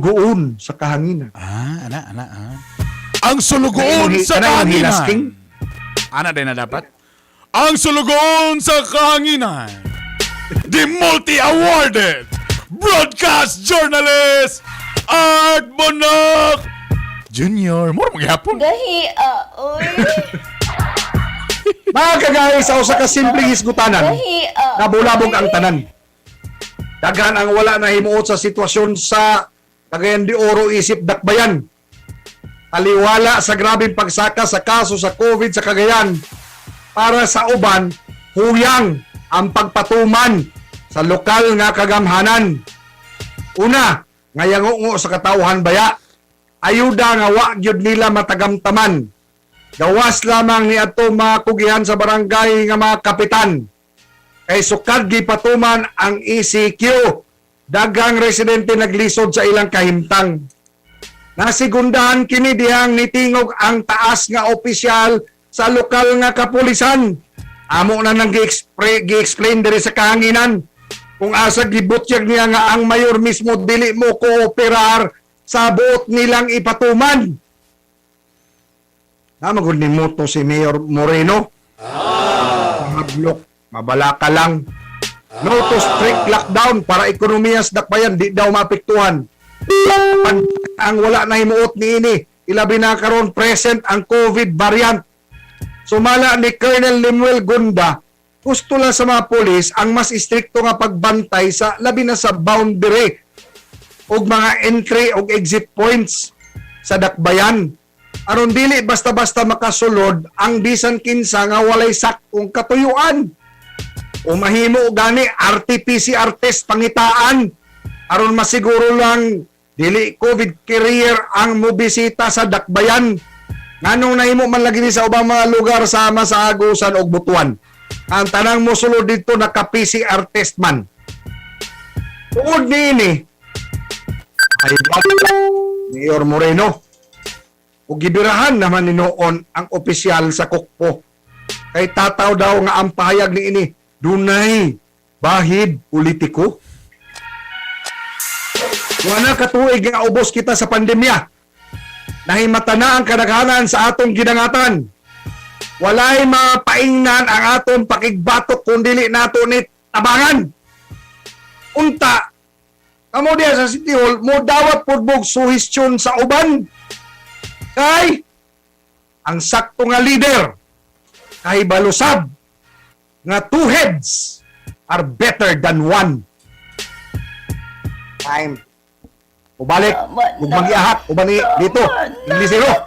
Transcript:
sulugoon sa kahanginan. Ang sulugoon sa Kanang hilasking? kahanginan. Ana din na dapat? Ang sulugoon sa kahanginan. The multi-awarded broadcast journalist Art Bonoc Junior. Mura magyapon. Gahi, oy. Mga kagay sa usa ka simpleng hisgutanan, Gahi, nabulabog ang tanan. Daghan ang wala na himuot sa sitwasyon sa Cagayan de Oro isip dakbayan. Taliwala sa grabing pagsaka sa kaso sa COVID sa Cagayan. Para sa uban, huyang ang pagpatuman sa lokal nga kagamhanan. Una, ngayangungo sa katawhan baya. Ayuda nga wa gyud nila matagamtaman. Gawas lamang ni ato mga kugihan sa barangay nga mga kapitan. Kay sukad gipatuman ang ECQ. Dagang residente naglisod sa ilang kahimtang. Nasigundahan kini dihang nitingog ang taas nga opisyal sa lokal nga kapulisan. Amo na nang gi-explain diri sa kahanginan kung asa gibutyag niya nga ang mayor mismo dili mo kooperar sa buot nilang ipatuman. Namagod ni moto si Mayor Moreno. Mablok, mabalaka lang. No to strict lockdown para ekonomiya sa dakbayan di daw maapektuhan. Ang wala na himuot ni ini, ilabi na karon present ang COVID variant. Sumala ni Colonel Lemuel Gunda, gusto lang sa mga polis ang mas istrikto nga pagbantay sa labi na sa boundary og mga entry og exit points sa dakbayan. Aron dili basta-basta makasulod ang bisan kinsa nga walay sakong katuyuan. O mahimo gani RT-PCR test pangitaan aron masiguro lang dili COVID carrier ang mobisita sa dakbayan. Nganong nahimo man lagi ni sa ubang mga lugar sama sa Agusan ug Butuan. Ang tanang mosulod dito naka-PCR test man. Tuod niini ay Mayor Moreno. Ug gibirahan naman ni noon ang opisyal sa Kukpo. Kay tataw daw nga ang pahayag ni ini dunay bahid politiko. Wala katuig nga ubos kita sa pandemya. Nahimata na ang kadaghanan sa atong ginangatan. Walay mapaingnan ang atong pakigbatok kung dili nato ni tabangan. Unta, kamo diya sa City Hall, mo dawat pudbog suhestyon sa uban. Kay, ang sakto nga leader, kay balusab, nga two heads are better than one. Time. Ubalik, ug mag-iahak, ubani dito, Inglisero.